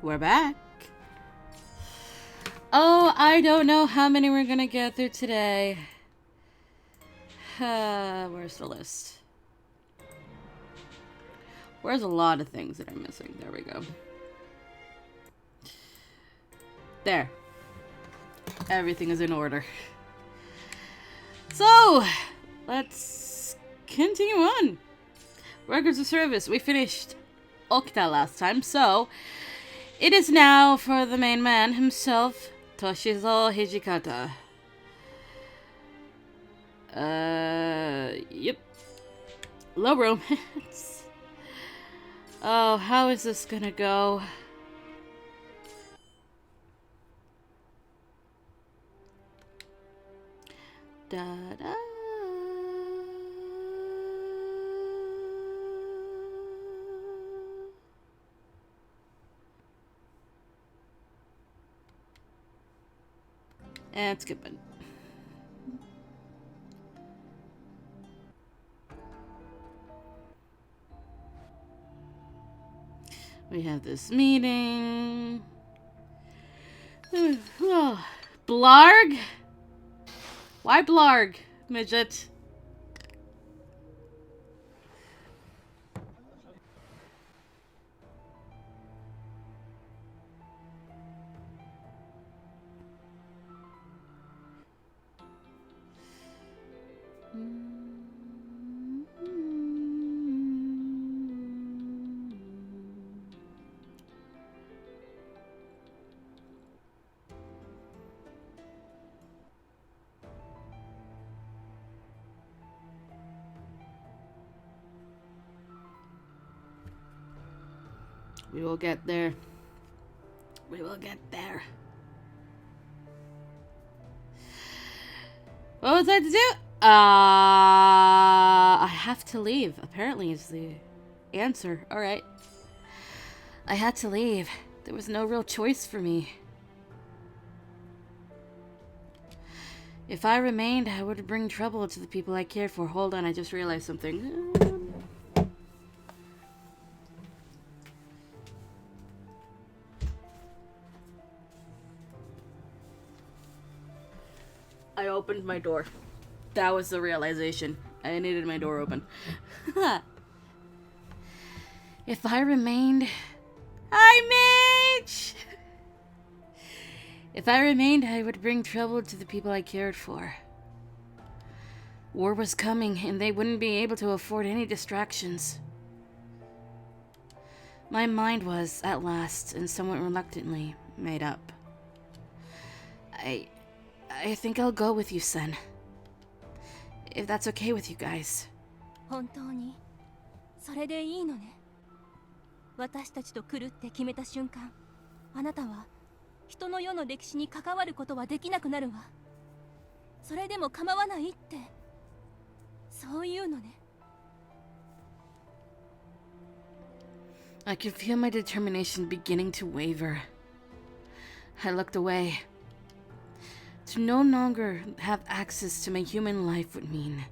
We're back. Oh, I don't know how many we're gonna get through today. Where's the list? Where's a lot of things that I'm missing? There we go. There. Everything is in order. So, let's continue on. Records of service. We finished Okta last time, so it is now for the main man himself, Toshizo Hijikata. Yep. Low romance. Oh, how is this gonna go? Da-da. And skip it. We have this meeting. Blarg? Why Blarg, midget? We will get there. We will get there. What was I to do? I have to leave. Apparently is the answer. Alright. I had to leave. There was no real choice for me. If I remained, I would bring trouble to the people I cared for. Hold on, I just realized something. I opened my door. That was the realization. I needed my door open. If I remained... Hi, Mitch! If I remained, I would bring trouble to the people I cared for. War was coming, and they wouldn't be able to afford any distractions. My mind was, at last, and somewhat reluctantly, made up. I think I'll go with you, son. If that's okay with you guys. 本当にそれでいいのね。私たちと来るって決めた瞬間、あなたは人の世の歴史に関わることはできなくなるわ。それでも構わないって、そういうのね。I could feel my determination beginning to waver. I looked away. To no longer have access to my human life would mean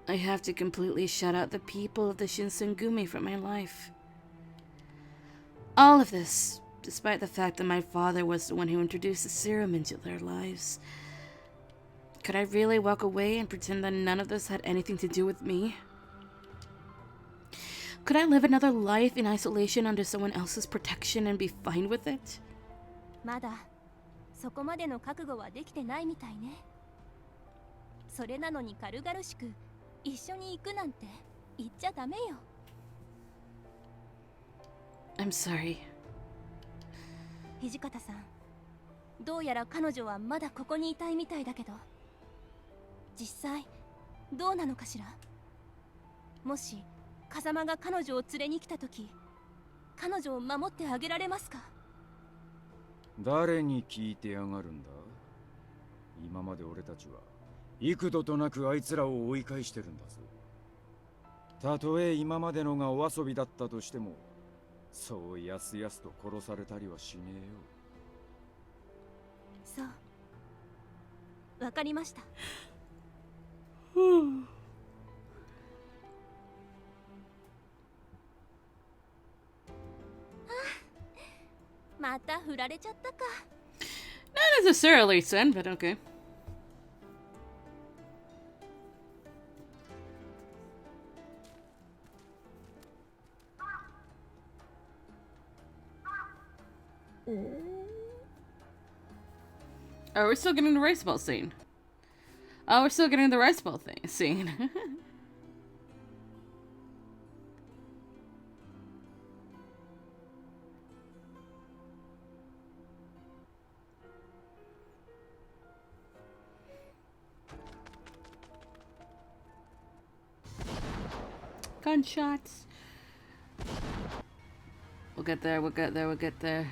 I have to completely shut out the people of the Shinsengumi from my life. All of this, despite the fact that my father was the one who introduced the serum into their lives. Could I really walk away and pretend that none of this had anything to do with me? Could I live another life in isolation under someone else's protection and be fine with it? まだそこまでの覚悟はできてないみたいね。それなのに軽々しく一緒に行くなんて言っちゃダメよ。I'm sorry. 土方さん、どうやら彼女はまだここにいたいみたいだけど、実際どうなのかしら。もし風間が彼女を連れに来た時、彼女を守ってあげられますか？誰に聞いてやがるんだ。今まで俺たちは幾度となくあいつらを追い返してるんだぞ。たとえ今までのがお遊びだったとしても、そうやすやすと殺されたりはしねえよ。そう、わかりました。また振られちゃったか。Not necessarily, son, but okay. Oh, we're still getting the rice ball scene. Oh, we're still getting the rice ball scene. Gunshots. We'll get there, we'll get there, we'll get there.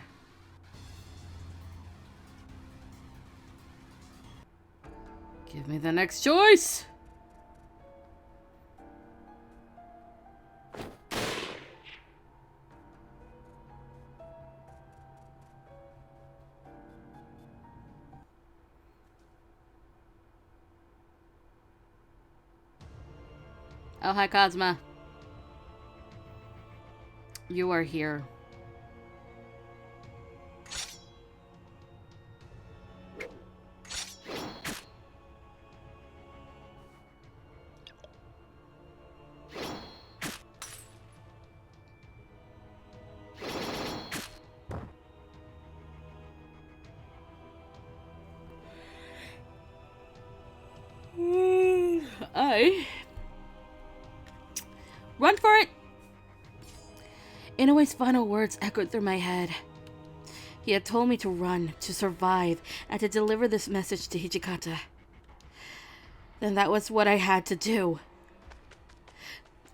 Give me the next choice! Oh, hi, Cosma. You are here. Run for it! Inoue's final words echoed through my head. He had told me to run, to survive, and to deliver this message to Hijikata. Then that was what I had to do.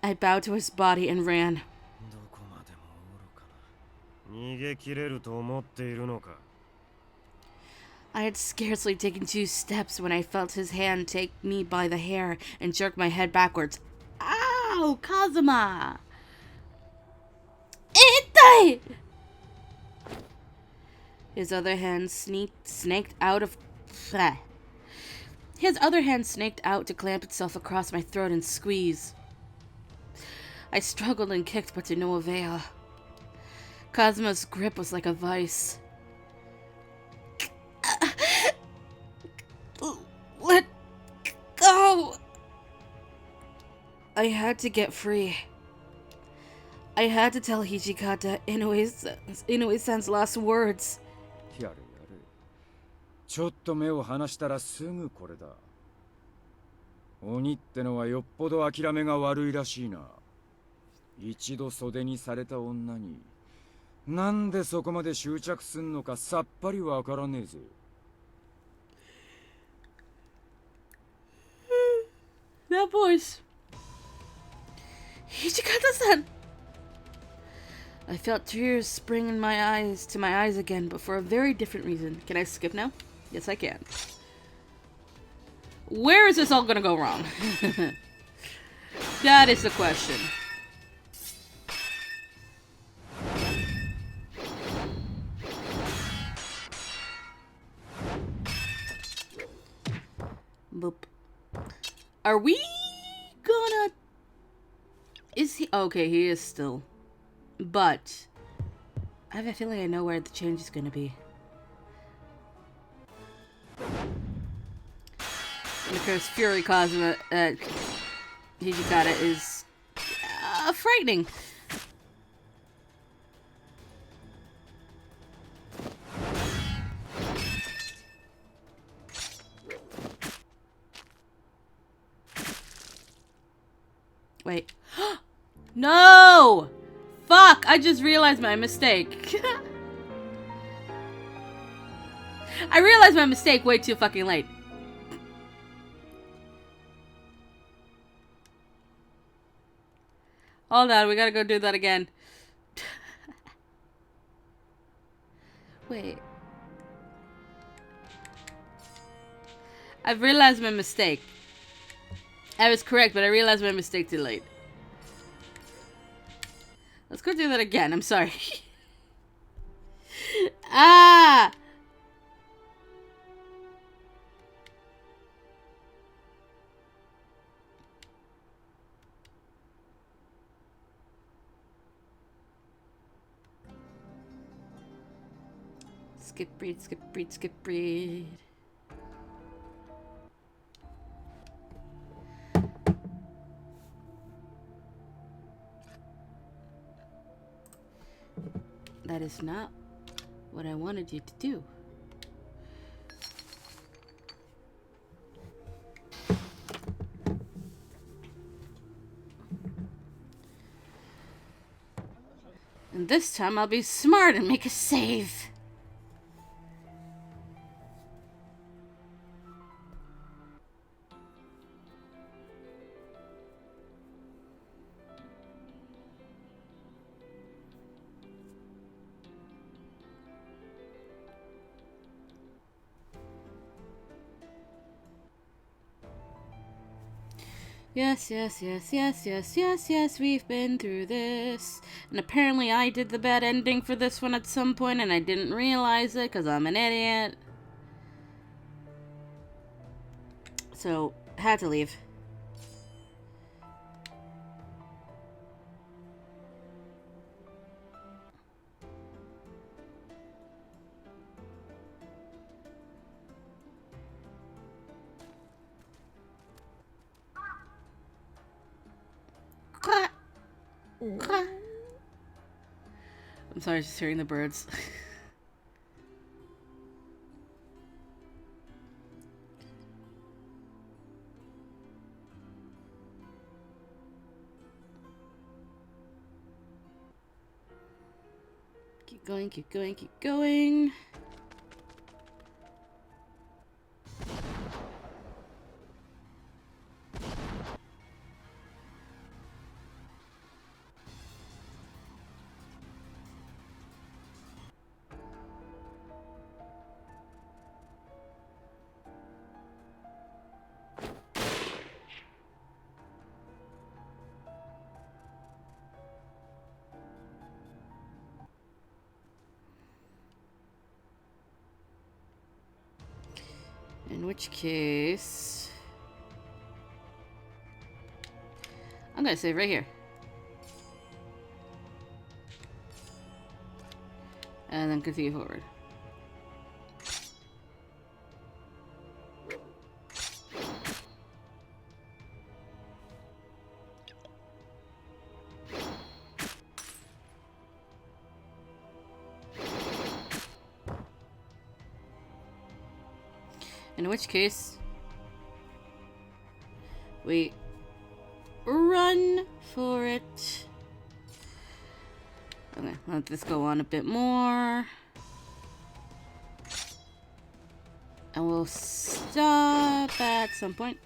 I bowed to his body and ran. I had scarcely taken 2 steps when I felt his hand take me by the hair and jerk my head backwards. Ow, Kazuma! Itai! His other hand snaked out to clamp itself across my throat and squeeze. I struggled and kicked, but to no avail. Kazuma's grip was like a vice. I had to get free. I had to tell Hijikata Inoue-san's last words. やれやれ。ちょっと目を離したらすぐこれだ。鬼ってのはよっぽど諦めが悪いらしいな。一度袖にされた女になんでそこまで執着すんのかさっぱりわからねえぜ。That voice. Hijikata-san! I felt tears spring in my eyes again, but for a very different reason. Can I skip now? Yes, I can. Where is this all gonna go wrong? That is the question. Boop. Are we gonna... Is he... Okay, he is still. But I have a feeling I know where the change is gonna be. And of course, fury caused at Hijikata is frightening. Wait. No! Fuck! I just realized my mistake. I realized my mistake way too fucking late. Hold on, we gotta go do that again. Wait. I've realized my mistake. I was correct, but I realized my mistake too late. Let's go do that again. I'm sorry. Ah! Skip breed, skip breed, skip breed. That is not what I wanted you to do. And this time I'll be smart and make a save. Yes, yes, yes, yes, yes, yes, yes, we've been through this. And apparently I did the bad ending for this one at some point and I didn't realize it because I'm an idiot. So, had to leave. I'm sorry, just hearing the birds. Keep going, keep going, keep going. In which case, I'm gonna save right here. And then continue forward. In which case, we run for it. Okay, let this go on a bit more. And we'll stop at some point.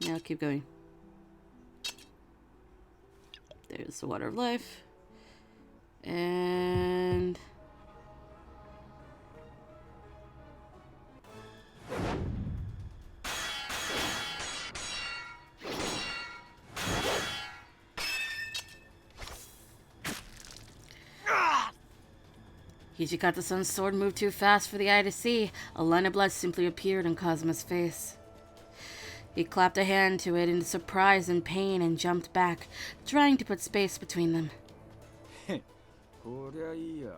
Now keep going. There's the water of life. And Hijikata-san's sword moved too fast for the eye to see. A line of blood simply appeared on Kazuma's face. He clapped a hand to it in surprise and pain and jumped back, trying to put space between them. こりゃいいや。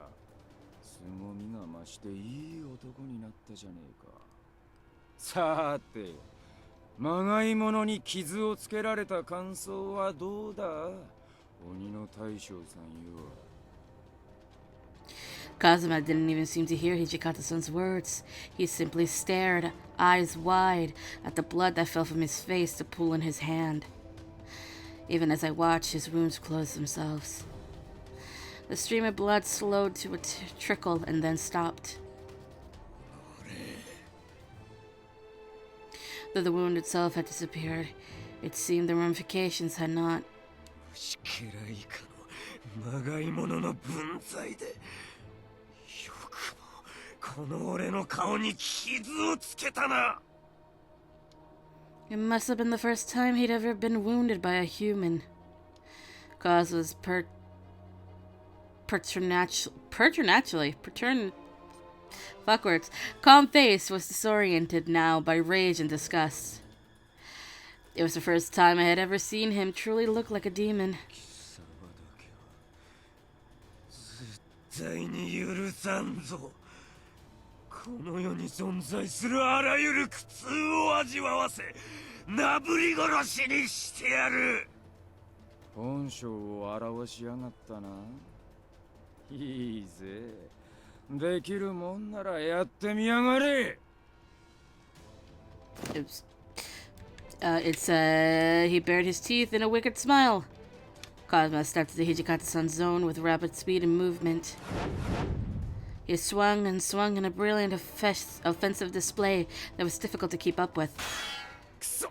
凄みが増していい男になったじゃねえか。さて、まがいものに傷をつけられた感想はどうだ？鬼の大将さんよ。Kazuma didn't even seem to hear Hijikata-san's words. He simply stared, eyes wide, at the blood that fell from his face to pool in his hand. Even as I watched, his wounds closed themselves. The stream of blood slowed to a trickle and then stopped. Though the wound itself had disappeared, it seemed the ramifications had not. この俺の顔に傷をつけたな。 It must have been the first time he'd ever been wounded by a human. Kazuma's calm face was disoriented now by rage and disgust. It was the first time I had ever seen him truly look like a demon. 絶対に許さんぞ。この世に存在するあらゆる苦痛を味わわせ、なぶり殺しにしてやる。本性を表しやがったな。いいぜ。できるもんならやってみやがれ。He bared his teeth in a wicked smile. Kazuma stepped to Hijikata-san's zone with rapid speed and movement. He swung and swung in a brilliant offensive display that was difficult to keep up with. くそ、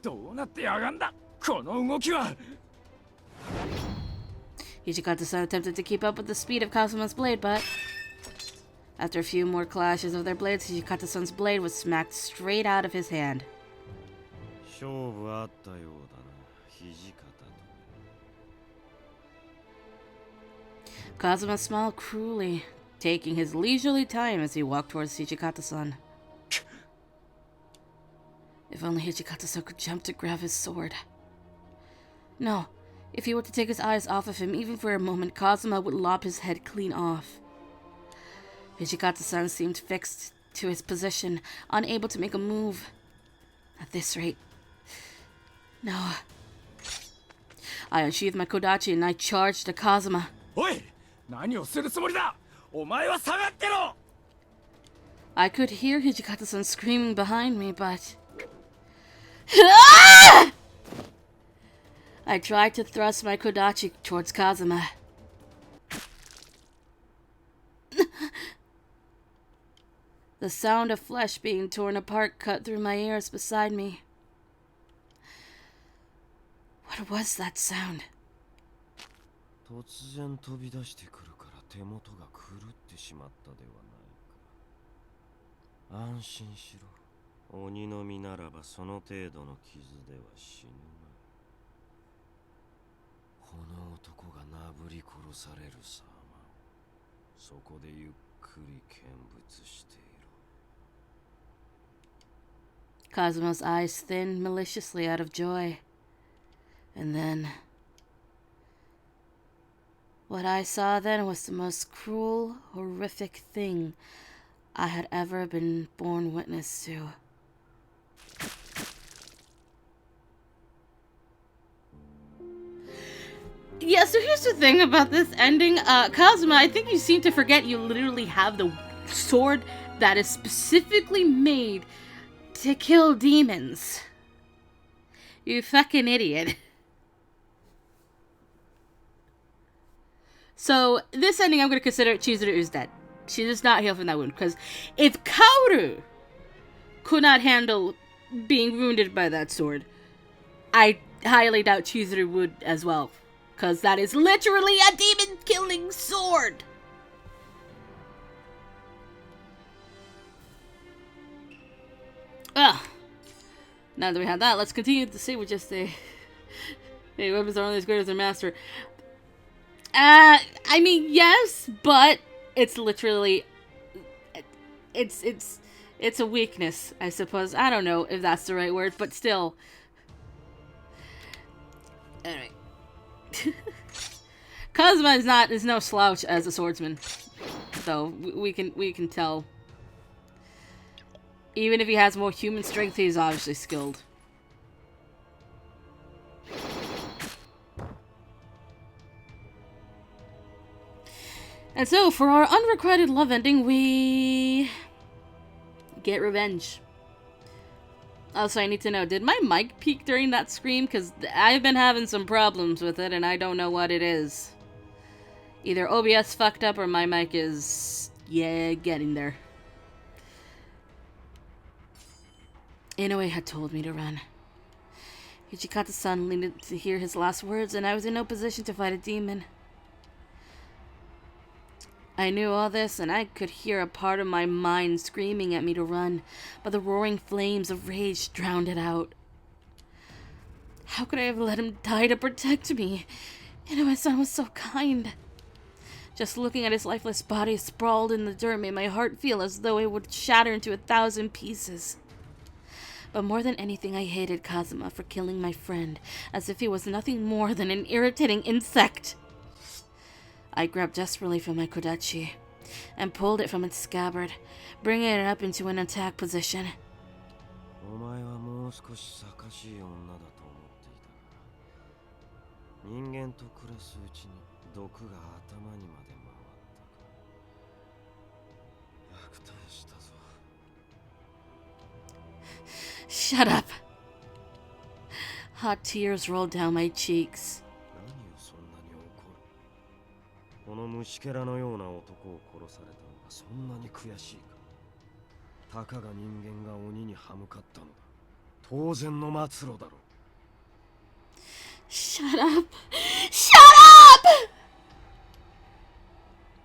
どうなってやがんだ、この動きは。Hijikata-san attempted to keep up with the speed of Kazuma's blade, but after a few more clashes of their blades, Hijikata-san's blade was smacked straight out of his hand. 勝負あったようだな、土方と。Kazuma smiled cruelly, taking his leisurely time as he walked towards Hijikata-san. If only Hijikata-san could jump to grab his sword. No, if he were to take his eyes off of him even for a moment, Kazuma would lop his head clean off. Hijikata-san seemed fixed to his position, unable to make a move. At this rate, no. I unsheathed my kodachi and I charged at Kazuma. おい、何をするつもりだ。お前は下がってろ。 I could hear Hijikata-san screaming behind me, but I tried to thrust my kodachi towards Kazuma. The sound of flesh being torn apart cut through my ears beside me. What was that sound? 突然飛び出してくるから手元が狂ってしまったではないか。安心しろ。鬼の実ならばその程度の傷では死ぬまい。この男がなぶり殺される様をそこでゆっくり見物している。 Kazuma's eyes thinned maliciously out of joy. And then, what I saw then was the most cruel, horrific thing I had ever been born witness to. Yeah, so here's the thing about this ending. Kazuma, I think you seem to forget you literally have the sword that is specifically made to kill demons. You fucking idiot. So, this ending I'm going to consider Chizuru is dead. She does not heal from that wound. Because if Kaoru could not handle being wounded by that sword, I highly doubt Chizuru would as well. Because that is literally a demon-killing sword! Ugh. Now that we have that, let's continue to see what just say. Hey, weapons are only as good as their master. I mean, yes, but it's literally... It's a weakness, I suppose. I don't know if that's the right word, but still. Alright. Kazuma is no slouch as a swordsman. So, we can tell. Even if he has more human strength, he's obviously skilled. And so, for our unrequited love ending, we get revenge. Also, I need to know, did my mic peak during that scream? Because I've been having some problems with it, and I don't know what it is. Either OBS fucked up, or my mic is, yeah, getting there. Inoue had told me to run. Hijikata-san needed to hear his last words, and I was in no position to fight a demon. I knew all this, and I could hear a part of my mind screaming at me to run, but the roaring flames of rage drowned it out. How could I have let him die to protect me? Inoue-san was so kind. Just looking at his lifeless body sprawled in the dirt made my heart feel as though it would shatter into 1,000 pieces. But more than anything, I hated Kazuma for killing my friend, as if he was nothing more than an irritating insect. I grabbed desperately for my kodachi and pulled it from its scabbard, bringing it up into an attack position. Shut up! Hot tears rolled down my cheeks. Shut up! Shut up!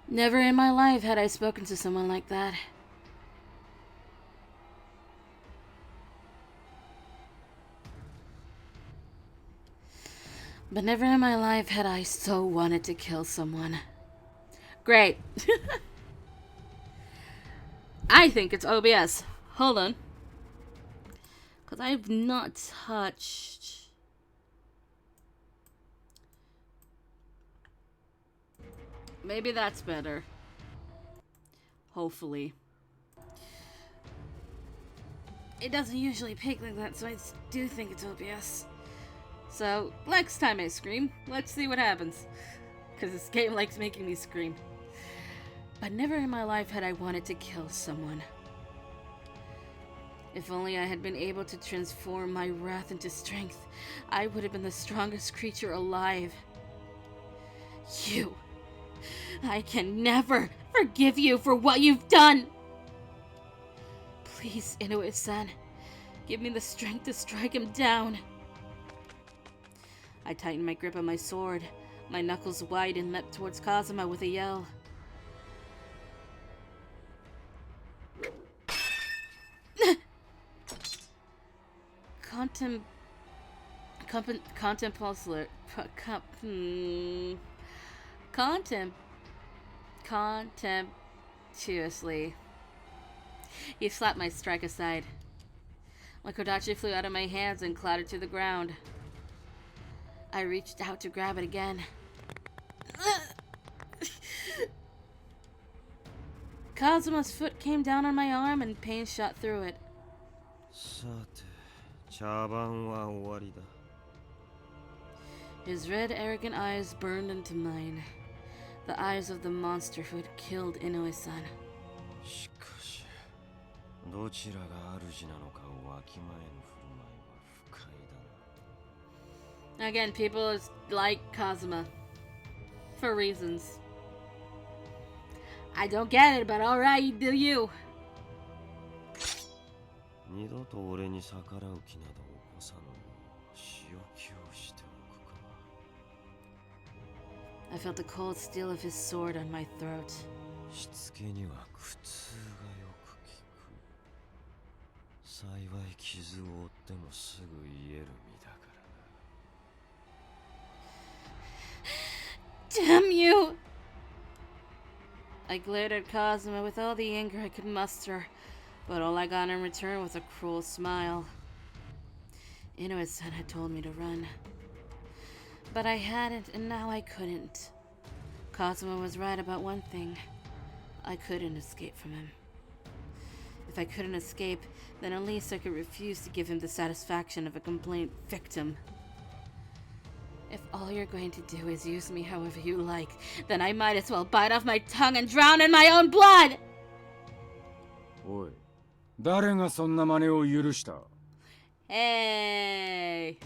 Never in my life had I spoken to someone like that. But never in my life had I so wanted to kill someone. Great. I think it's OBS. Hold on. Because I've not touched... Maybe that's better. Hopefully. It doesn't usually pick like that, so I do think it's OBS. So, next time I scream, let's see what happens. Because this game likes making me scream. But never in my life had I wanted to kill someone. If only I had been able to transform my wrath into strength, I would have been the strongest creature alive. You. I can never forgive you for what you've done. Please, Inoue-san, give me the strength to strike him down. I tightened my grip on my sword, my knuckles wide, and leapt towards Kazuma with a yell. Contemptuously. He slapped my strike aside. My kodachi flew out of my hands and clattered to the ground. I reached out to grab it again. Kazuma's foot came down on my arm and pain shot through it. His red, arrogant eyes burned into mine. The eyes of the monster who had killed Inoue-san. しかし、どちらが主なのかをわきまえぬ振る舞いは不快だな。 Again, people like Kazuma. For reasons. I don't get it, but alright, you do you. 二度と俺に逆らう気など起こさぬよう仕置きをしておくか。 I felt the cold steel of his sword on my throat. しつけには苦痛がよく効く。幸い傷を負ってもすぐ癒える身だからな。 Damn you! I glared at Kazuma with all the anger I could muster, but all I got in return was a cruel smile. Inoue-san had told me to run. But I hadn't, and now I couldn't. Kazuma was right about one thing. I couldn't escape from him. If I couldn't escape, then at least I could refuse to give him the satisfaction of a complaint victim. If all you're going to do is use me however you like, then I might as well bite off my tongue and drown in my own blood! おい、誰がそんな真似を許した？ Hey!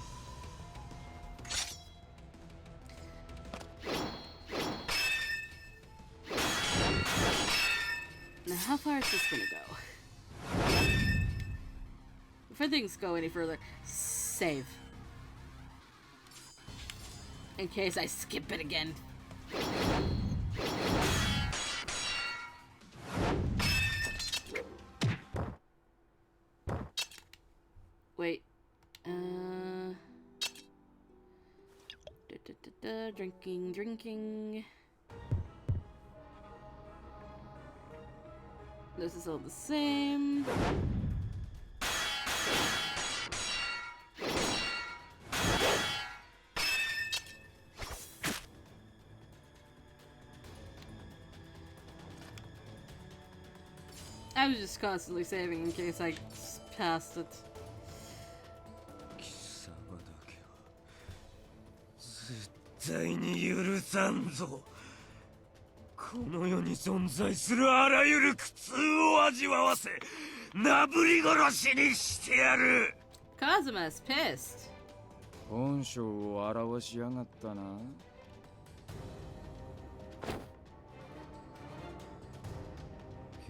Now, how far is this gonna go? Before things go any further, save. In case I skip it again. Wait. Drinking. This is all the same. I was just constantly saving in case I passed it. 貴様だけは絶対に許さんぞ。この世に存在するあらゆる苦痛を味わわせ、なぶり殺しにしてやる。 Kazuma is pissed. 本性を表しやがったな。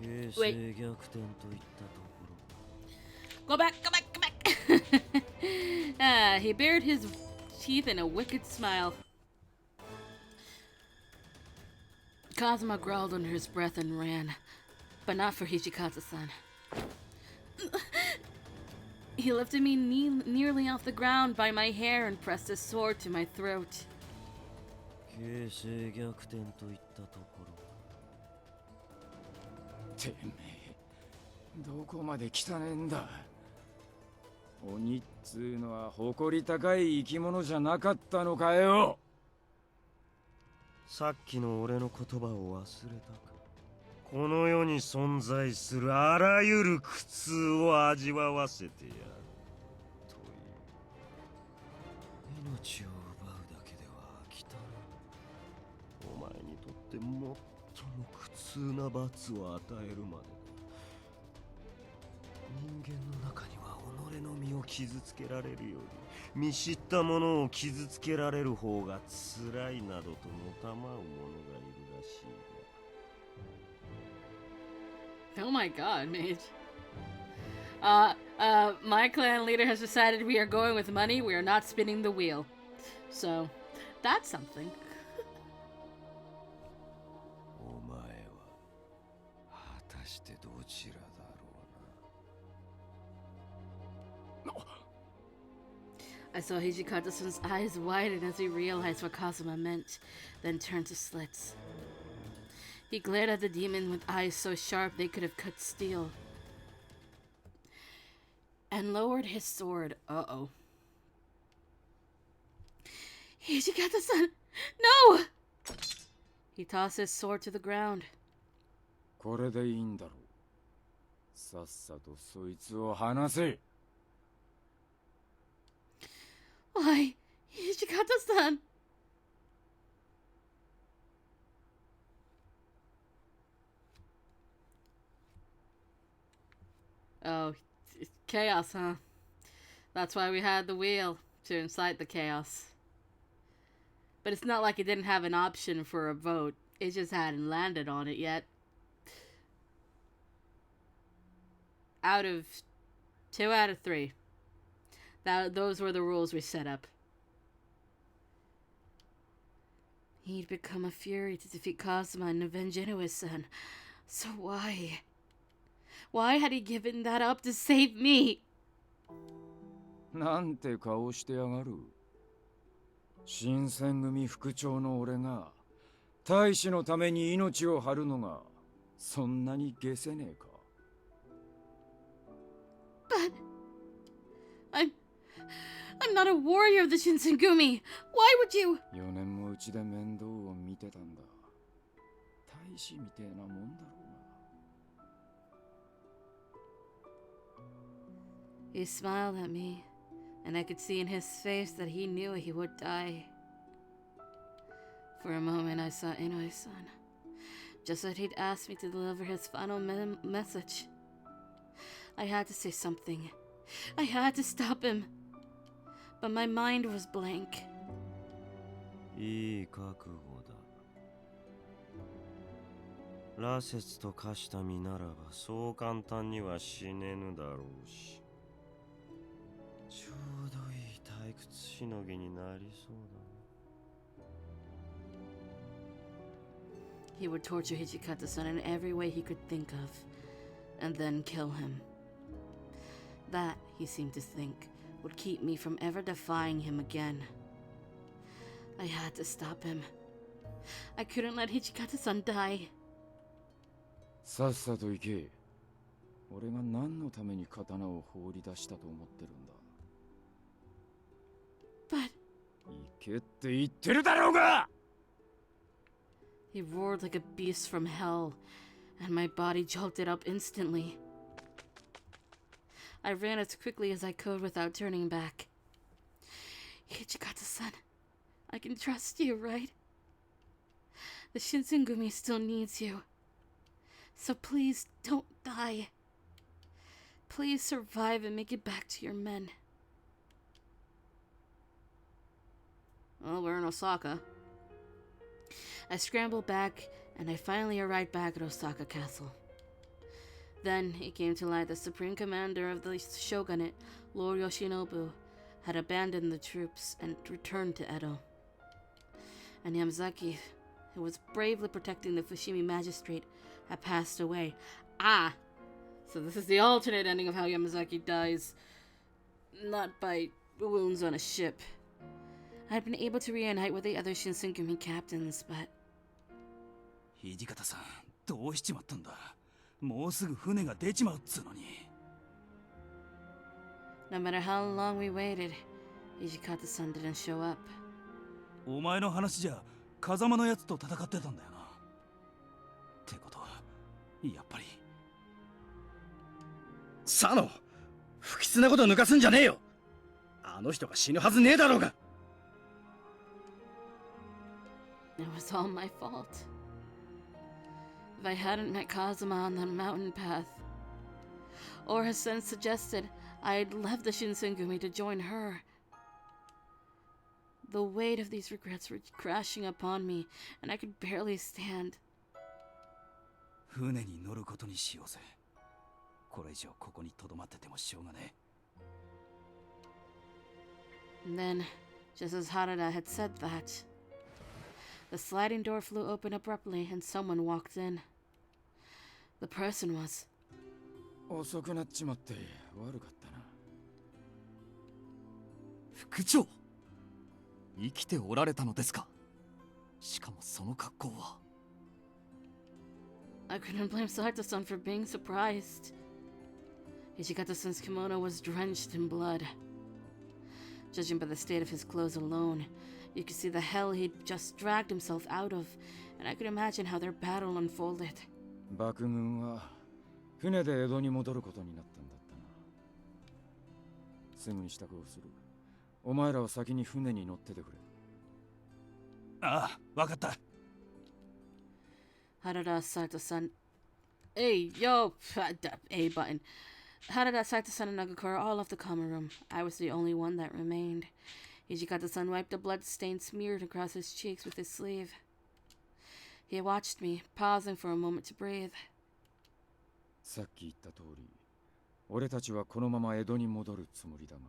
形勢逆転といったところ。 Go back. He bared his teeth in a wicked smile. Kazuma growled under his breath and ran, but not for Hijikata-san. He lifted me nearly off the ground by my hair and pressed his sword to my throat. 形勢逆転といったところ。てめえ、どこまで汚ねえんだ。鬼っつうのは誇り高い生き物じゃなかったのかよ。さっきの俺の言葉を忘れたか。この世に存在するあらゆる苦痛を味わわせてやるという。命を奪うだけでは飽き足らぬ。お前にとって最も苦痛な罰を与えるまでだ。人間の中には己の身を傷つけられるより見知ったものを傷つけられる方が辛いなどとのたまう者がいるらしいが。 Oh my god, mage. My clan leader has decided we are going with money, we are not spinning the wheel. So, that's something. お前は果たしてどちらだろうな。 I saw Hijikata-san's eyes widen as he realized what Kazuma meant, then turned to slits. He glared at the demon with eyes so sharp they could have cut steel, and lowered his sword. Uh-oh. Hijikata-san! No! He tossed his sword to the ground. これでいいんだろう。さっさとそいつを離せ。Why, Hijikata-san, Hijikata-san! Oh, it's chaos, huh? That's why we had the wheel, to incite the chaos. But it's not like it didn't have an option for a vote. It just hadn't landed on it yet. Out of 2 out of 3. Those were the rules we set up. He'd become a fury to defeat Kazuma and avenge Inoue-san. So why? Why had he given that up to save me? なんて顔してやがる。新選組副長の俺が大使のために命を張るのがそんなに下せねえか。But I'm not a warrior of the Shinsengumi. Why would you? 4年もうちで面倒を見てたんだ。大使みてえなもんだろうな。He smiled at me, and I could see in his face that he knew he would die. For a moment I saw Inoue-san, just as he'd asked me to deliver his final message. I had to say something. I had to stop him. But my mind was blank. いい覚悟だ。羅刹と化した身ならばそう簡単には死ねぬだろうし。ちょうどいい退屈しのぎになりそうだ。He would torture Hijikata-san in every way he could think of, and then kill him. That, he seemed to think, would keep me from ever defying him again. I had to stop him. I couldn't let Hijikata-san die. さっさと行け。俺が何のために刀を放り出したと思ってるんだ。But 行けって言ってるだろうが! he roared like a beast from hell, and my body jolted up instantly. I ran as quickly as I could without turning back. Hijikata-san, I can trust you, right? The Shinsengumi still needs you. So please don't die. Please survive and make it back to your men. Well, we're in Osaka. I scrambled back, and I finally arrived back at Osaka Castle. Then it came to light the supreme commander of the shogunate, Lord Yoshinobu, had abandoned the troops and returned to Edo. And Yamazaki, who was bravely protecting the Fushimi magistrate, had passed away. Ah! So this is the alternate ending of how Yamazaki dies. Not by wounds on a ship. I had been able to reunite with the other Shinsengumi captains, but... 土方さん、どうしちまったんだ。もうすぐ船が出ちまうっつうのに。No matter how long we waited, Hijikata-san didn't show up. お前の話じゃ、風間のやつと戦ってたんだよな。ってことは、やっぱり。佐野、不吉なこと抜かすんじゃねえよ。あの人が死ぬはずねえだろうが。It was all my fault. If I hadn't met Kazuma on that mountain path, or as Sen suggested, I had left the Shinsengumi to join her. The weight of these regrets were crashing upon me, and I could barely stand. 船に乗ることにしようぜ。これ以上ここに留まっててもしょうがねえ。And then, just as Harada had said that, the sliding door flew open abruptly and someone walked in. The person was... 遅くなっちまって悪かったな。副長、生きておられたのですか。しかもその格好は。I couldn't blame Saito-san for being surprised. Hijikata-san's kimono was drenched in blood. Judging by the state of his clothes alone, you could see the hell he'd just dragged himself out of, and I could imagine how their battle unfolded. 幕軍は船で江戸に戻ることになったんだったな。すぐに支度をする。お前らは先に船に乗っててくれ。ああ、わかった。 Harada Saito-san. Hey, yo! A button. Harada Saito-san and Nagakura all left the common room. I was the only one that remained. Hijikata-san wiped the blood stain smeared across his cheeks with his sleeve. He watched me, pausing for a moment to breathe. さっき言った通り、俺たちはこのまま江戸に戻るつもりだが。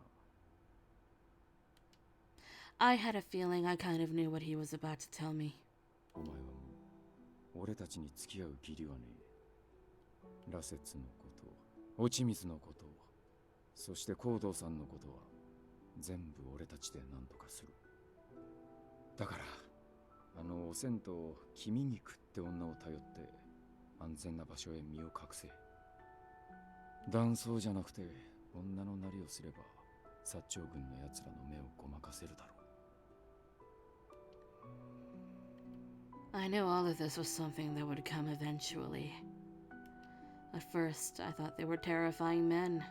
I had a feeling I kind of knew what he was about to tell me. お前はもう俺たちに付き合う義理はねえ。羅刹のこと、落水のこと、そして光道さんのことは全部俺たちで何とかする。だからあのお銭湯君菊って女を頼って安全な場所へ身を隠せ。男装じゃなくて女のなりをすれば薩長軍の奴らの目をごまかせるだろう。I knew all of this was something that would come eventually. At first, I thought they were terrifying men.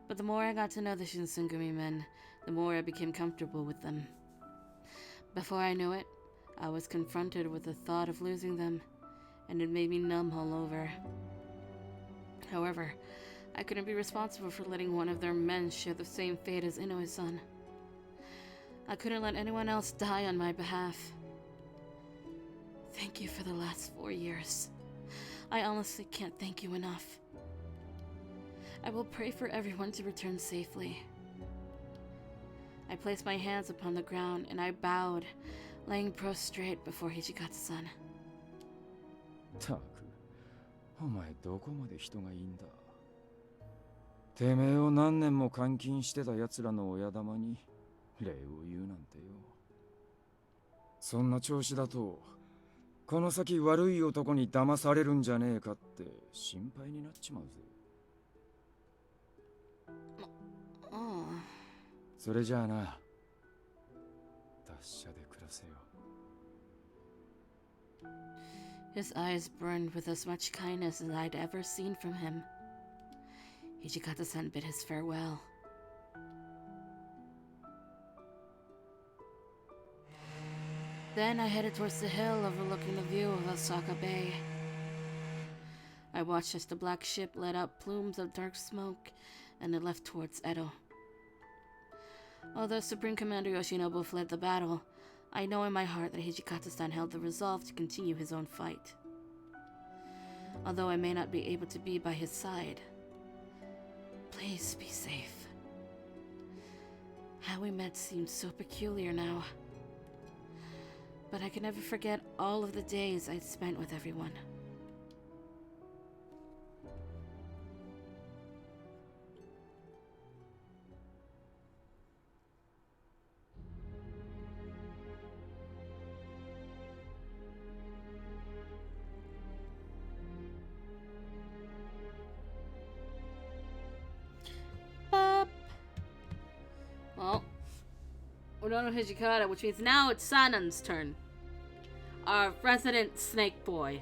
But the more I got to know the Shinsengumi men, the more I became comfortable with them. Before I knew it, I was confronted with the thought of losing them, and it made me numb all over. However, I couldn't be responsible for letting one of their men share the same fate as Inoue-san. I couldn't let anyone else die on my behalf. Thank you for the last 4 years. I honestly can't thank you enough. I will pray for everyone to return safely. I placed my hands upon the ground and I bowed, laying prostrate before Hijikata-san. たく、お前どこまで人がいいんだ。てめえを何年も監禁してた奴らの親玉に礼を言うなんてよ。そんな調子だとこの先悪い男に騙されるんじゃねえかって心配になっちまうぜ。それじゃあな、達者で暮らせよ。His eyes burned with as much kindness as I'd ever seen from him. Hijikata-san bid his farewell. Then I headed towards the hill overlooking the view of Osaka Bay. I watched as the black ship let out plumes of dark smoke and it left towards Edo. Although Supreme Commander Yoshinobu fled the battle, I know in my heart that Hijikata-san held the resolve to continue his own fight. Although I may not be able to be by his side, please be safe. How we met seems so peculiar now. But I can never forget all of the days I'd spent with everyone. Well, we're done with Hijikata, which means now it's Sanan's turn. Our resident snake boy.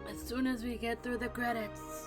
As soon as we get through the credits.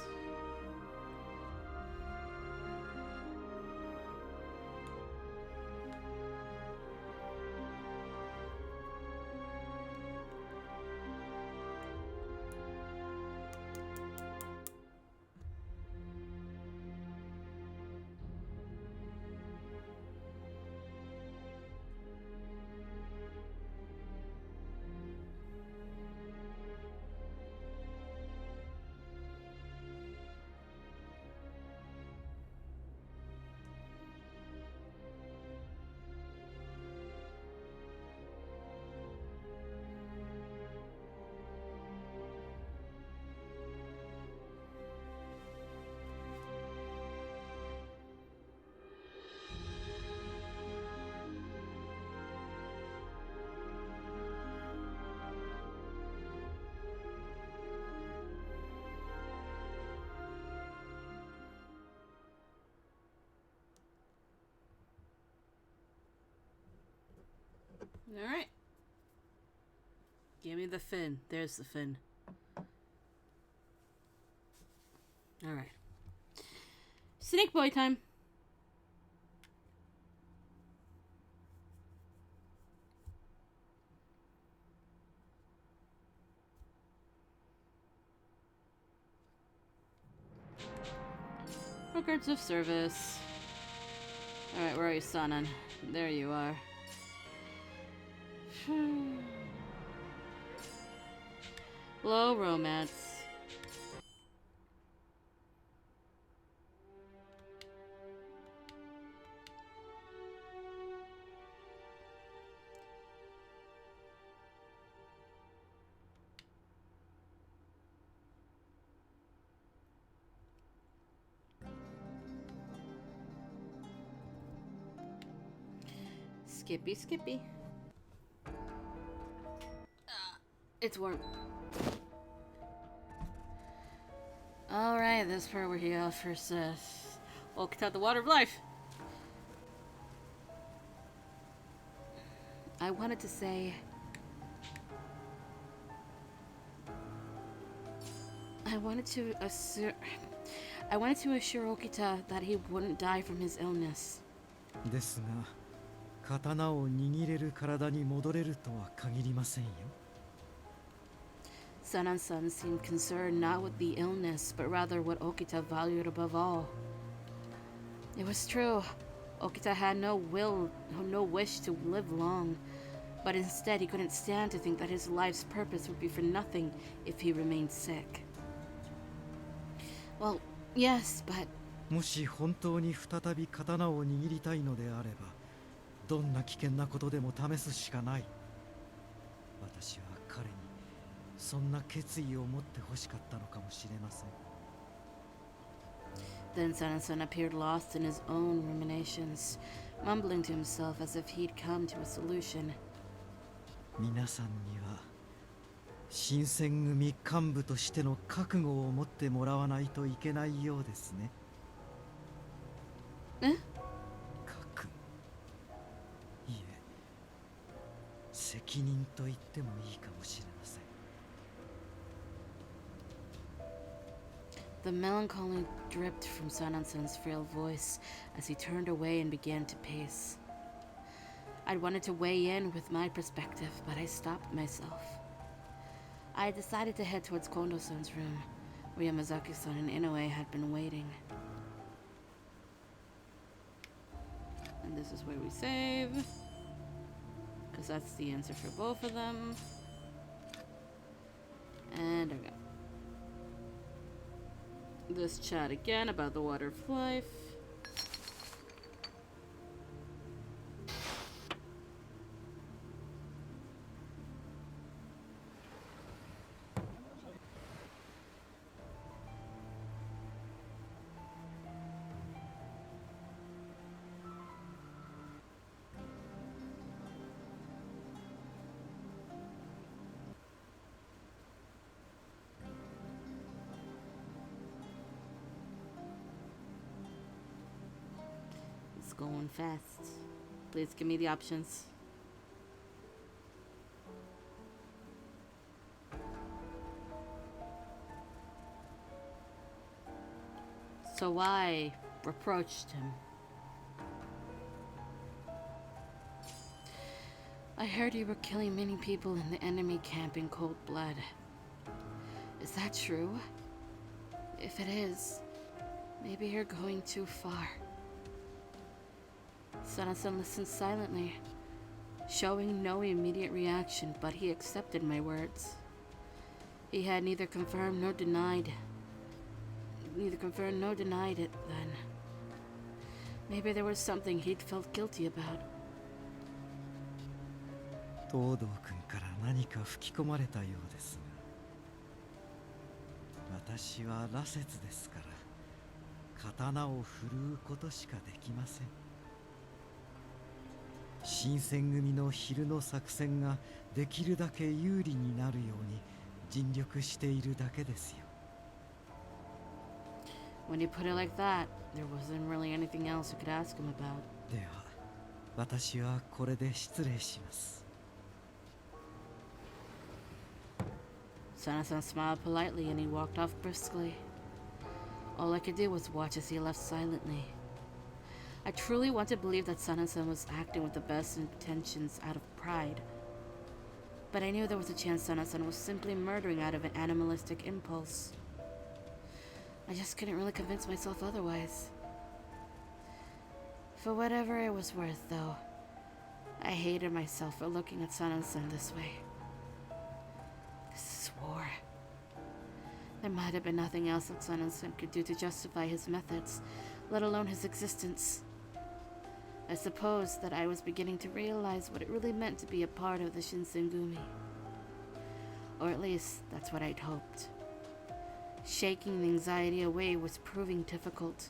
Alright. Give me the fin. There's the fin. Alright. Snake boy time. Records of service. Alright, where are you, Sanan? There you are. Low romance. Skippy, skippy. It's warm. Alright, this part where he offers Okita the water of life. I wanted to say... I wanted to assure Okita that he wouldn't die from his illness. ですが、刀を握れる体に戻れるとは限りませんよ。Sanan-san seemed concerned not with the illness, but rather what Okita valued above all. It was true. Okita had no wish to live long, but instead he couldn't stand to think that his life's purpose would be for nothing if he remained sick. Well, yes, but... もし本当に再び刀を握りたいのであれば、どんな危険なことでも試すしかない。私は彼にそんな決意を持って欲しかったのかもしれません。Then Sanan-san appeared lost in his own ruminations, mumbling to himself as if he'd come to a solution. 皆さんには新選組幹部としての覚悟を持ってもらわないといけないようですね。え？覚悟。いえ、責任と言ってもいいかもしれません。The melancholy dripped from Sanan-san's frail voice as he turned away and began to pace. I'd wanted to weigh in with my perspective, but I stopped myself. I decided to head towards Kondo-san's room, where Yamazaki-san and Inoue had been waiting. And this is where we save, because that's the answer for both of them. And okay. This chat again about the water of life. It's going fast. Please give me the options. So I reproached him. I heard you were killing many people in the enemy camp in cold blood. Is that true? If it is, maybe you're going too far. Sanan-san listened silently, showing no immediate reaction, but he accepted my words. He had neither confirmed nor denied it then. Maybe there was something he'd felt guilty about. 東堂君から何か吹き込まれたようですが、私は羅刹ですから刀を振るうことしかできません。新選組の昼の作戦ができるだけ有利になるように尽力しているだけですよ。When you put it like that, there wasn't really anything else you could ask him about. では、私はこれで失礼します。Sana-san smiled politely and he walked off briskly. All I could do was watch as he left silently. I truly want to believe that Sana-san was acting with the best intentions out of pride. But I knew there was a chance Sana-san was simply murdering out of an animalistic impulse. I just couldn't really convince myself otherwise. For whatever it was worth, though, I hated myself for looking at Sana-san this way. This is war. There might have been nothing else that Sana-san could do to justify his methods, let alone his existence. I suppose that I was beginning to realize what it really meant to be a part of the Shinsengumi. Or at least, that's what I'd hoped. Shaking the anxiety away was proving difficult.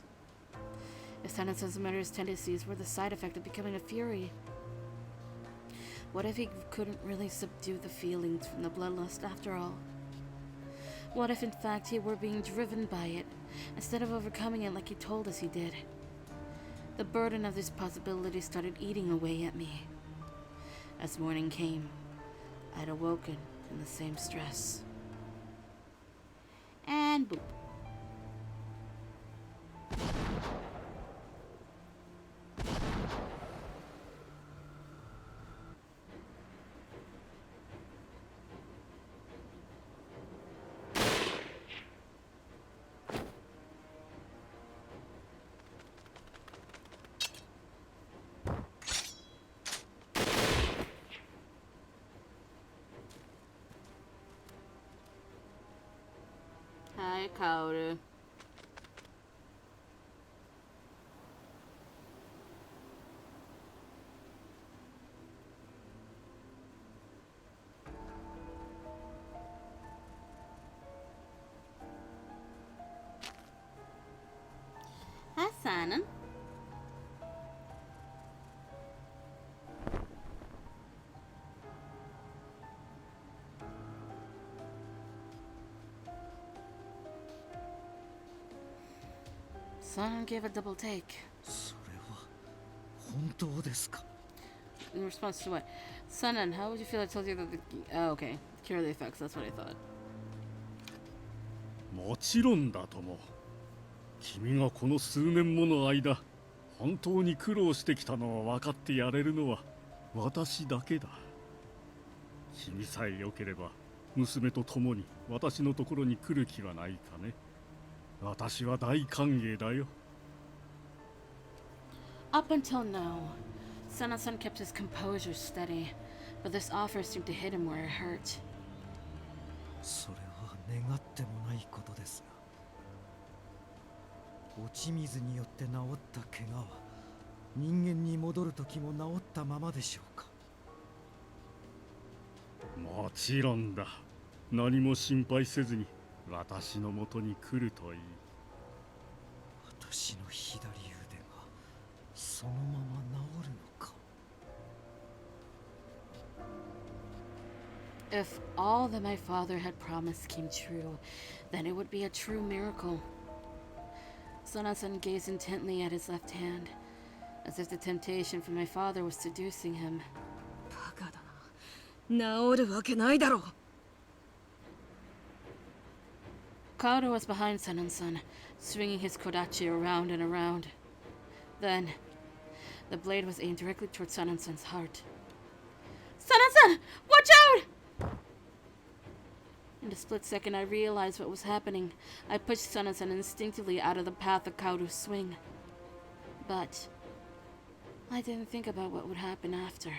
If Sana-san's murderous tendencies were the side effect of becoming a fury, what if he couldn't really subdue the feelings from the bloodlust after all? What if in fact he were being driven by it, instead of overcoming it like he told us he did? The burden of this possibility started eating away at me. As morning came, I'd awoken in the same stress. And boop. Hi, Kyoto. Hi, Simon. Simon gave a double take. それは本当ですか？ In response to what? Sunan, how would you feel I told you that the... Oh, okay. Cure the effects, that's what I thought. もちろんだとも。君がこの数年もの間本当に苦労してきたのを分かってやれるのは私だけだ。君さえ良ければ娘と共に私のところに来る気はないかね。私は大歓迎だよ。Up until now, Sana-san kept his composure steady, but this offer seemed to hit him where it hurt. それは願ってもないことですが、落ち水によって治った怪我は人間に戻る時も治ったままでしょうか？もちろんだ。何も心配せずに私のもとに来るといい。私の左腕がそのまま治るのか。If all that my father had promised came true, then it would be a true miracle. Sana-san gazed intently at his left hand, as if the temptation from my father was seducing him. バカだな。治るわけないだろう。Kyoto was behind Sanan-san, swinging his kodachi around and around. Then, the blade was aimed directly towards Sanan-san's heart. Sanan-san! Watch out! In a split second, I realized what was happening. I pushed Sanan-san instinctively out of the path of Kyoto's swing. But I didn't think about what would happen after.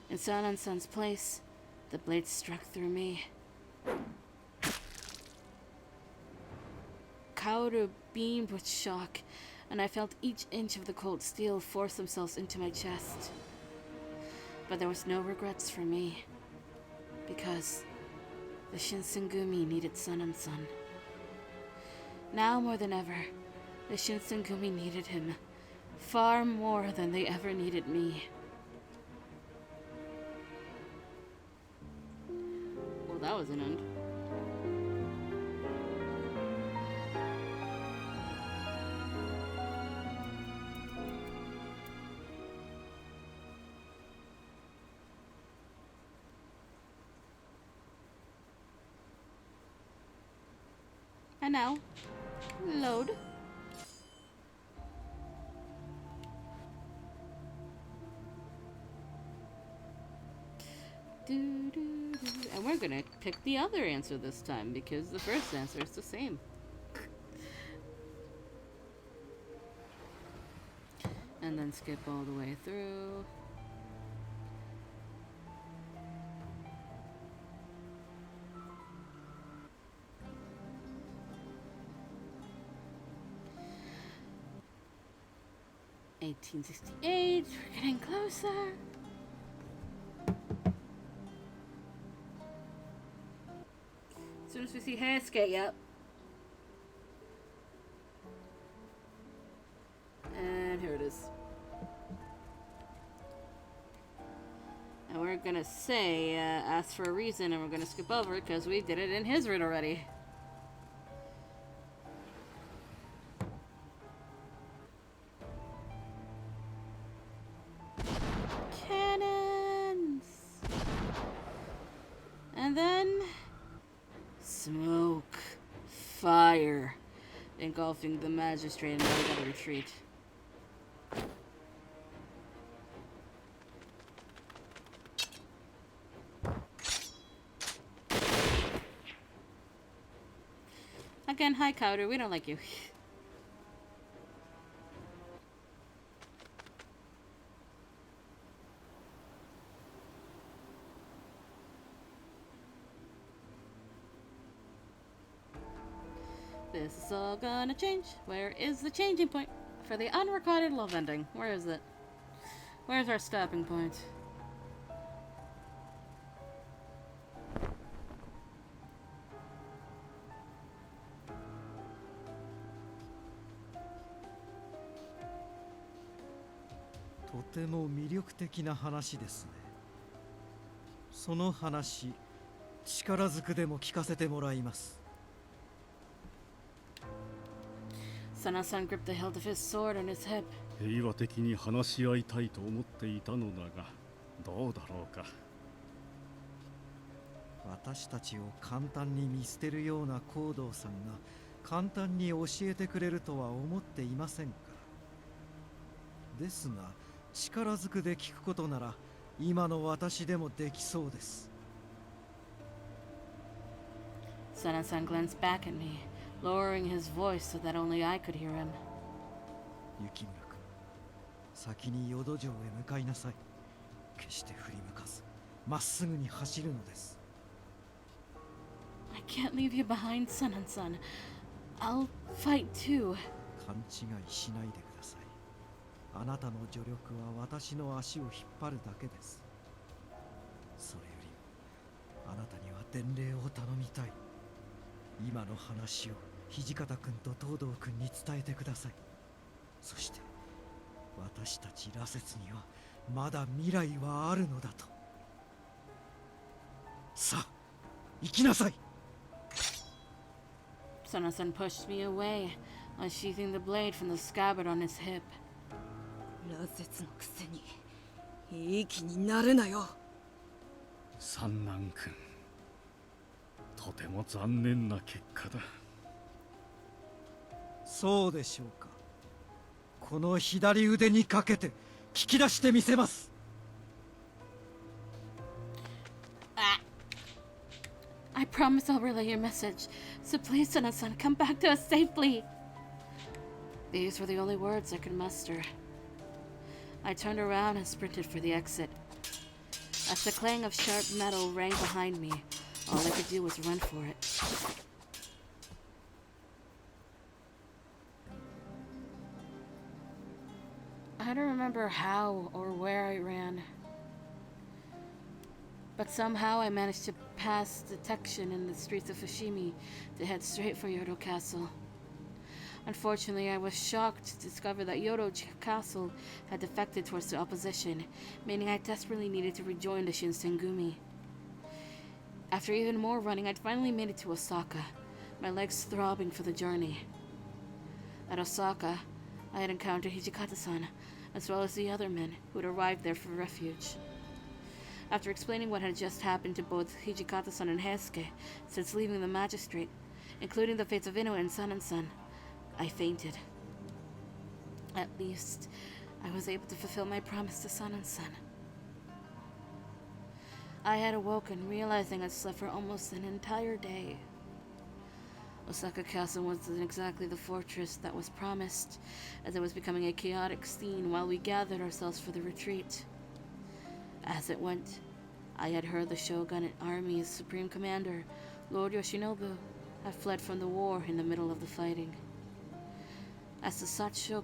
In Sanan-san's place, the blade struck through me. Kyoto beamed with shock, and I felt each inch of the cold steel force themselves into my chest. But there was no regrets for me, because the Shinsengumi needed Sanan-san. Now more than ever, the Shinsengumi needed him, far more than they ever needed me. Well, that was an end. And now, load. And we're gonna pick the other answer this time because the first answer is the same. And then skip all the way through. $1868. We're getting closer. As soon as we see Hairskate, yep. And here it is. And we're gonna say, ask for a reason, and we're gonna skip over it because we did it in his route already. Cannons! And then smoke, fire, engulfing the magistrate, and now we gotta retreat. Again, hi Cowder, we don't like you. This is all gonna change. Where is the changing point for the unrecorded love ending? Where is it? Where's our stopping point?とても魅力的な話ですね。その話、力ずくでも聞かせてもらいます。Sana-san gripped the hilt of his sword on his hip. 平和的に話し合いたいと思っていたのだが、どうだろうか。私たちを簡単に見捨てるような行動さんが簡単に教えてくれるとは思っていませんから。ですが、力ずくで聞くことなら今の私でもできそうです。Sana-san glanced back at me, lowering his voice so that only I could hear him. 雪村君、先に淀城へ向かいなさい。決して振り向かず、まっすぐに走るのです。I can't leave you behind, Sana-san. I'll fight too. 勘違いしないでください。あなたの助力は私の足を引っ張るだけです。それよりもあなたには伝令を頼みたい。今の話を土方君と東堂君に伝えてください。そして私たち羅刹にはまだ未来はあるのだと。さあ、行きなさい。Sana-san pushed me away, unsheathing the blade from the scabbard on his hip. 羅刹のくせにいい気になるなよ。三男君、とても残念な結果だ。そうでしょうか。この左腕にかけて聞き出してみせます。I promise I'll relay your message. So please, Sana-san, come back to us safely. These were the only words I could muster. I turned around and sprinted for the exit. As the clang of sharp metal rang behind me, all I could do was run for it. I don't remember how or where I ran. But somehow I managed to pass detection in the streets of Fushimi to head straight for Kyoto Castle. Unfortunately, I was shocked to discover that Kyoto Castle had defected towards the opposition, meaning I desperately needed to rejoin the Shinsengumi. After even more running, I'd finally made it to Osaka, my legs throbbing for the journey. At Osaka, I had encountered Hijikata-san, as well as the other men who had arrived there for refuge. After explaining what had just happened to both Hijikata-san and Heisuke since leaving the magistrate, including the fates of Inu and Sun. I fainted. At least, I was able to fulfill my promise to Sun. I had awoken, realizing I'd slept for almost an entire day. Osaka Castle wasn't exactly the fortress that was promised, as it was becoming a chaotic scene while we gathered ourselves for the retreat. As it went, I had heard the Shogunate Army's supreme commander, Lord Yoshinobu, had fled from the war in the middle of the fighting. As the Sacho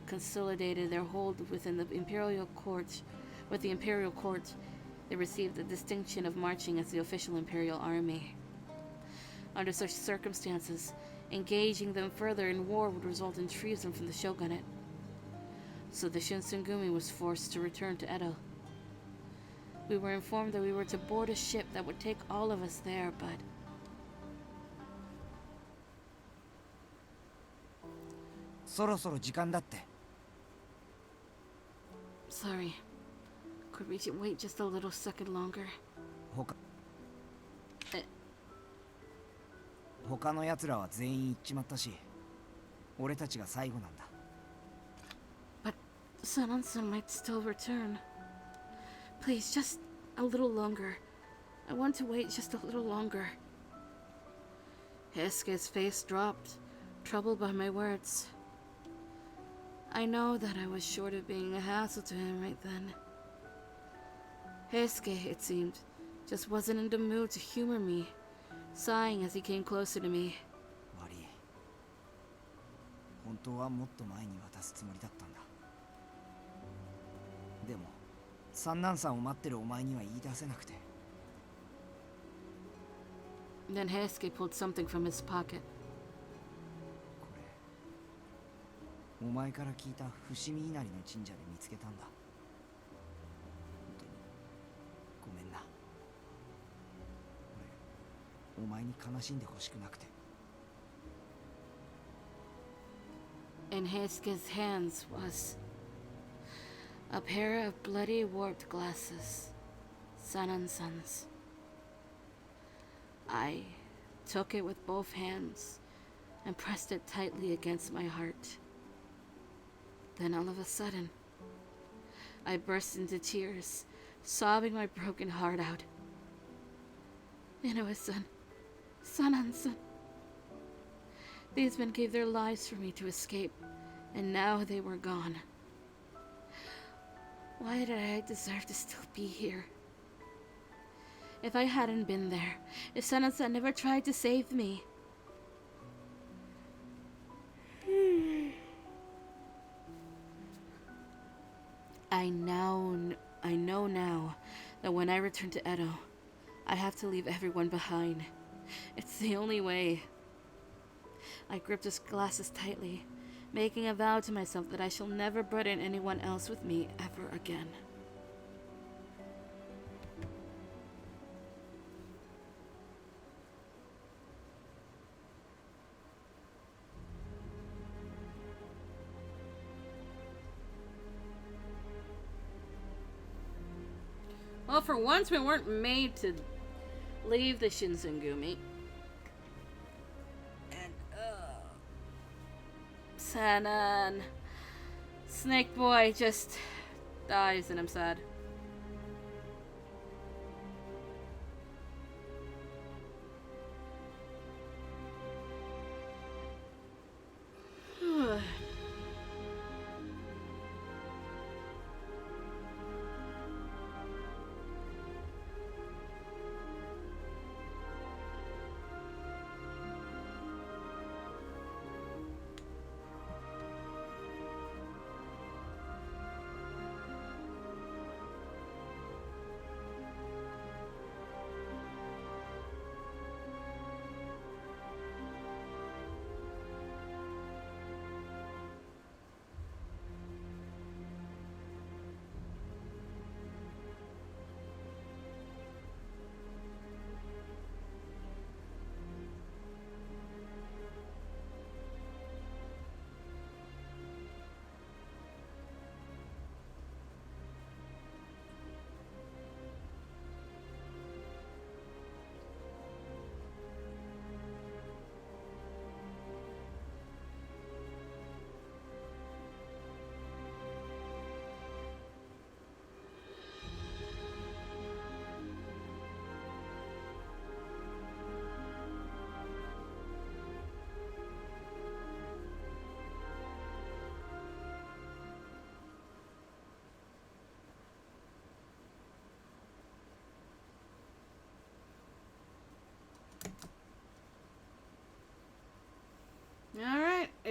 consolidated their hold within the imperial court, they received the distinction of marching as the official imperial army. Under such circumstances, engaging them further in war would result in treason from the shogunate. So the Shinsengumi was forced to return to Edo. We were informed that we were to board a ship that would take all of us there, but... Sorry. Could we wait just a little second longer? 他の奴らは全員行っちまったし、俺たちが最後なんだ。But Sun might still return. Please, just a little longer. I want to wait just a little longer. Heisuke's face dropped, troubled by my words. I know that I was short of being a hassle to him right then. Heisuke, it seemed, just wasn't in the mood to humor me, sighing as he came closer to me. 悪い。本当はもっと前に渡すつもりだったんだ。でも、三男さんを待ってるお前には言い出せなくて。Then Heisuke pulled something from his pocket. これ、お前から聞いた伏見稲荷の神社で見つけたんだ。本当にごめんな。俺、お前に悲しんでほしくなくて。In Heisuke's hands was a pair of bloody, warped glasses. San's. I took it with both hands and pressed it tightly against my heart. Then all of a sudden, I burst into tears, sobbing my broken heart out. Inoue-san, San. These men gave their lives for me to escape, and now they were gone. Why did I deserve to still be here? If I hadn't been there, if San never tried to save me. I know now that when I return to Edo, I have to leave everyone behind. It's the only way. I gripped his glasses tightly, making a vow to myself that I shall never burden anyone else with me ever again. Well, for once, we weren't made to leave the Shinsengumi. And, Sanan. Snake Boy just dies, and I'm sad.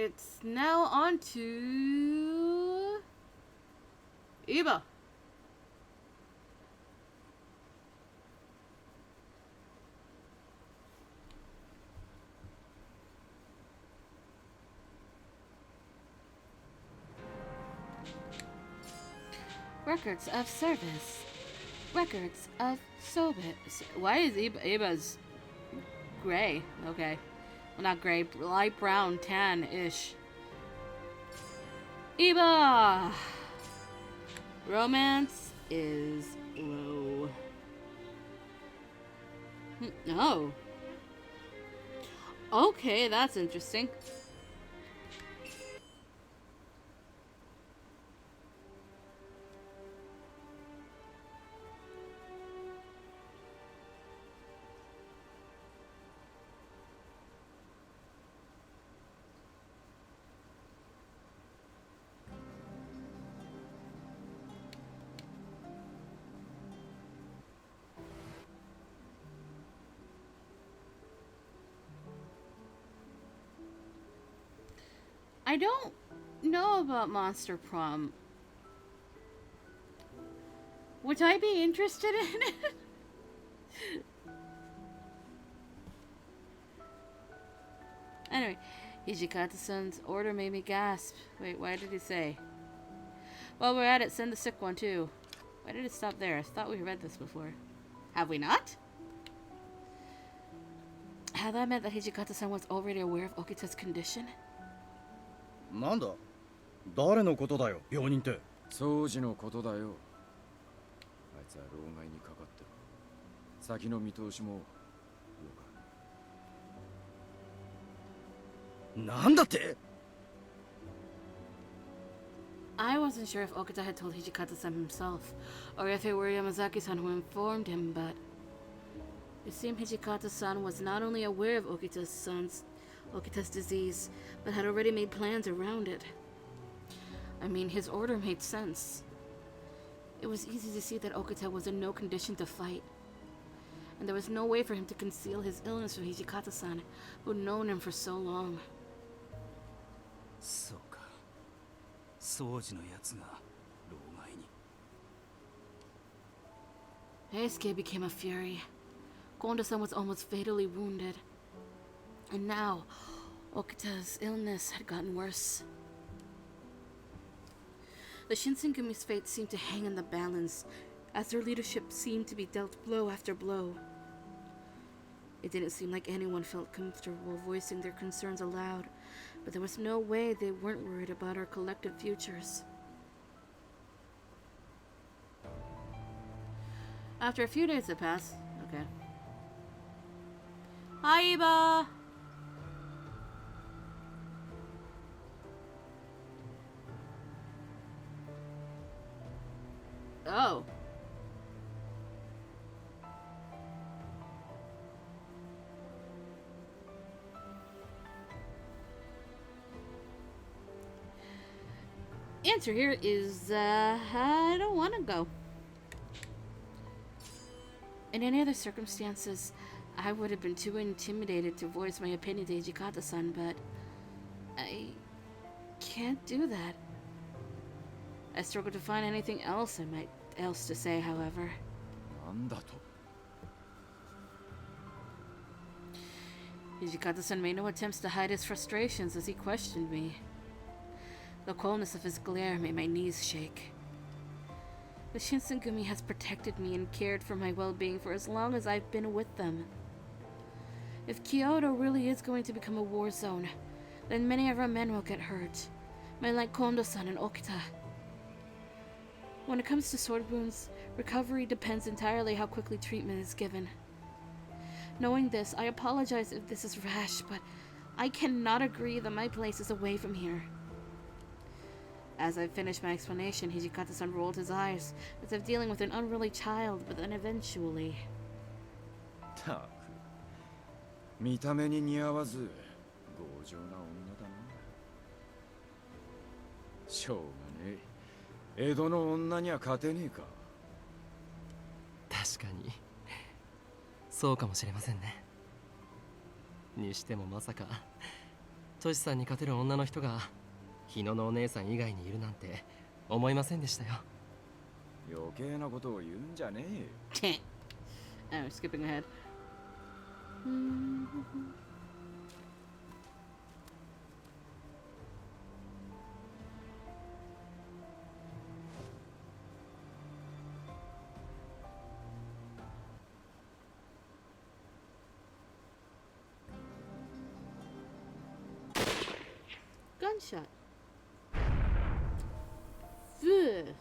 It's now on to Iba. Records of service. Records of service. Why is Iba's gray? Okay. Well, not gray, light brown, tan-ish. Iba! Romance is low. No. Okay, that's interesting. I don't know about Monster Prom. Would I be interested in it? Anyway, Hijikata-san's order made me gasp. Wait, why did he say? While we're at it, send the sick one too. Why did it stop there? I thought we read this before. Have we not? Had that meant that Hijikata-san was already aware of Okita's condition? なんだ誰のことだよ病人って掃除のことだよあいつは老害にかかってる先の見通しもよかなんだって I wasn't sure if Okita had told Hijikata-san himself, or if it were Yamazaki-san who informed him, but it seemed Hijikata-san was not only aware of Okita's disease, but had already made plans around it. I mean, his order made sense. It was easy to see that Okita was in no condition to fight, and there was no way for him to conceal his illness from Hijikata-san, who'd known him for so long. そうか掃除のやつが老害に Heisuke became a fury. Kondo-san was almost fatally wounded. And now, Okita's illness had gotten worse. The Shinsengumi's fate seemed to hang in the balance, as their leadership seemed to be dealt blow after blow. It didn't seem like anyone felt comfortable voicing their concerns aloud, but there was no way they weren't worried about our collective futures. After a few days had passed, okay. Hi, Iba! Oh. Answer here is, I don't want to go. In any other circumstances, I would have been too intimidated to voice my opinion to Hijikata-san, but I can't do that. I struggle to find anything else to say, however. なんだと Hijikata-san made no attempts to hide his frustrations as he questioned me. The coldness of his glare made my knees shake. The Shinsengumi has protected me and cared for my well-being for as long as I've been with them. If Kyoto really is going to become a war zone, then many of our men will get hurt, men like Kondo-san and Okita. When it comes to sword wounds, recovery depends entirely how quickly treatment is given. Knowing this, I apologize if this is rash, but I cannot agree that my place is away from here. As I finished my explanation, Hijikata-san rolled his eyes, as if dealing with an unruly child, but then eventually... たく見た目に似合わず強情な女だなしょうがねえ江戸の女には勝てねえか確かにそうかもしれませんねにしてもまさかトシさんに勝てる女の人が日野のお姉さん以外にいるなんて思いませんでしたよ。余計なことを言うんじゃねえよ。I'm skipping ahead. Gunshot. Ugh.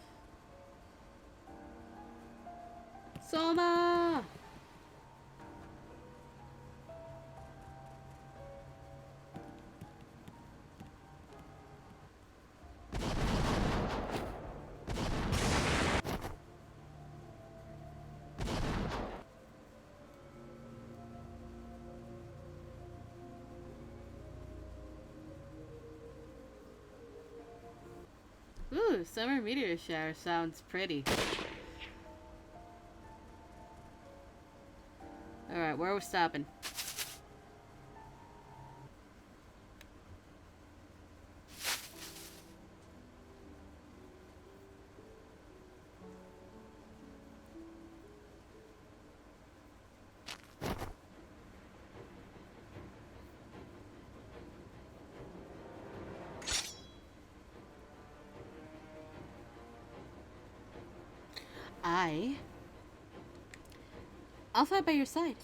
Soma! Ooh, summer meteor shower sounds pretty. Alright, where are we stopping? I'll fight by your side.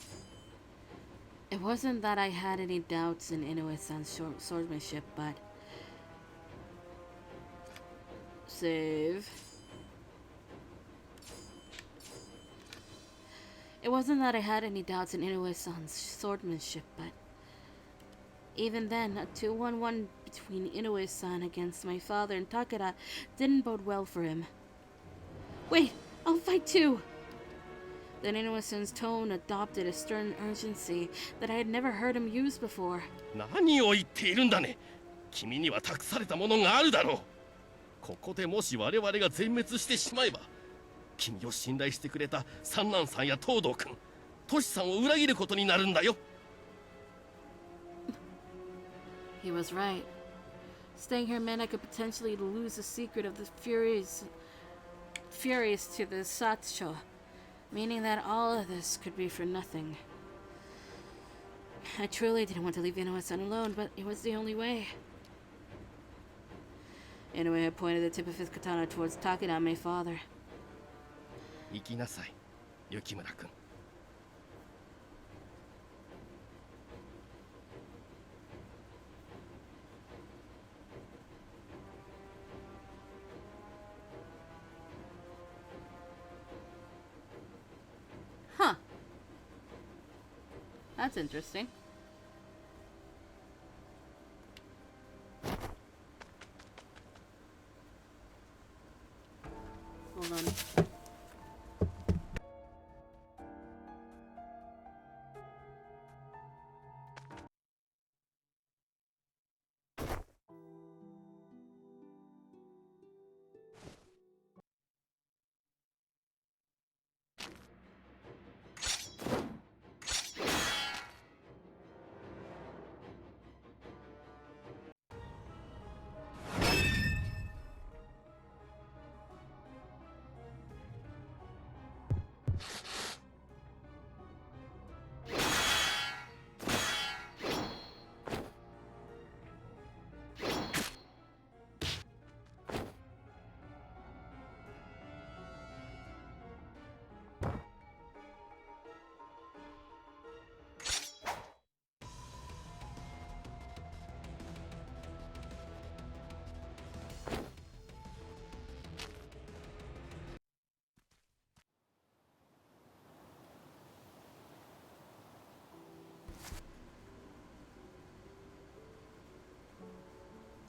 It wasn't that I had any doubts in Inoue-san's swordsmanship, but... Save. It wasn't that I had any doubts in Inoue-san's swordsmanship, but... Even then, a 2-1-1 between Inoue-san against my father and Takeda didn't bode well for him. Wait, I'll fight too! Then Inoue-san's tone adopted a stern urgency that I had never heard him use before. 何を言っているんだね。君には託されたものがあるだろう。ここでもし我々が全滅してしまえば、君を信頼してくれた三男さんや東堂君、トシさんを裏切ることになるんだよ。He was right. Staying here meant I could potentially lose the secret of the Furies to the Satsho, meaning that all of this could be for nothing. I truly didn't want to leave Inoue-san alone, but it was the only way. Inoue had pointed the tip of his katana towards Takeda, my father. 行きなさい、雪村君。Huh. That's interesting. Hold on.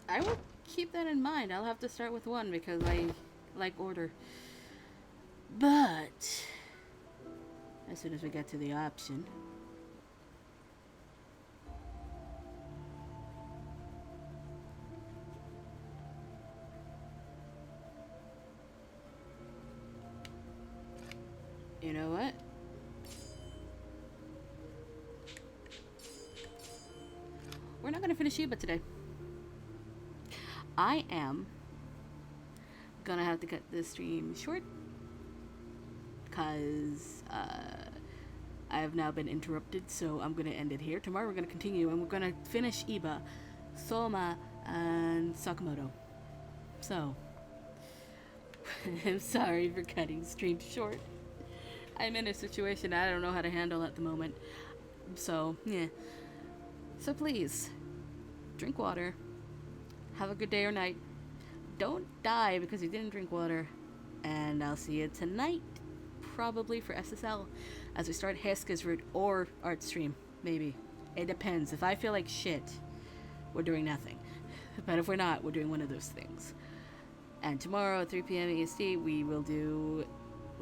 I will keep that in mind. I'll have to start with one because I like order. But as soon as we get to the option. You know what? we're not gonna finish Iba today. I am gonna have to cut this stream short because I have now been interrupted, so I'm gonna end it here. Tomorrow we're gonna continue and we're gonna finish Iba, Soma, and Sakamoto. So I'm sorry for cutting stream short. I'm in a situation I don't know how to handle at the moment. So yeah. So please, drink water. Have a good day or night. Don't die because you didn't drink water. And I'll see you tonight, probably for SSL, as we start Heska's route or art stream. Maybe. It depends. If I feel like shit, we're doing nothing. But if we're not, we're doing one of those things. And tomorrow at 3 p.m. EST, we'll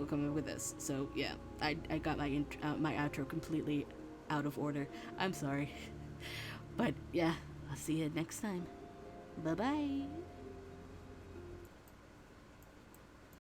come up with this. So yeah, I got my outro completely out of order. I'm sorry. But yeah, I'll see you next time. Bye-bye.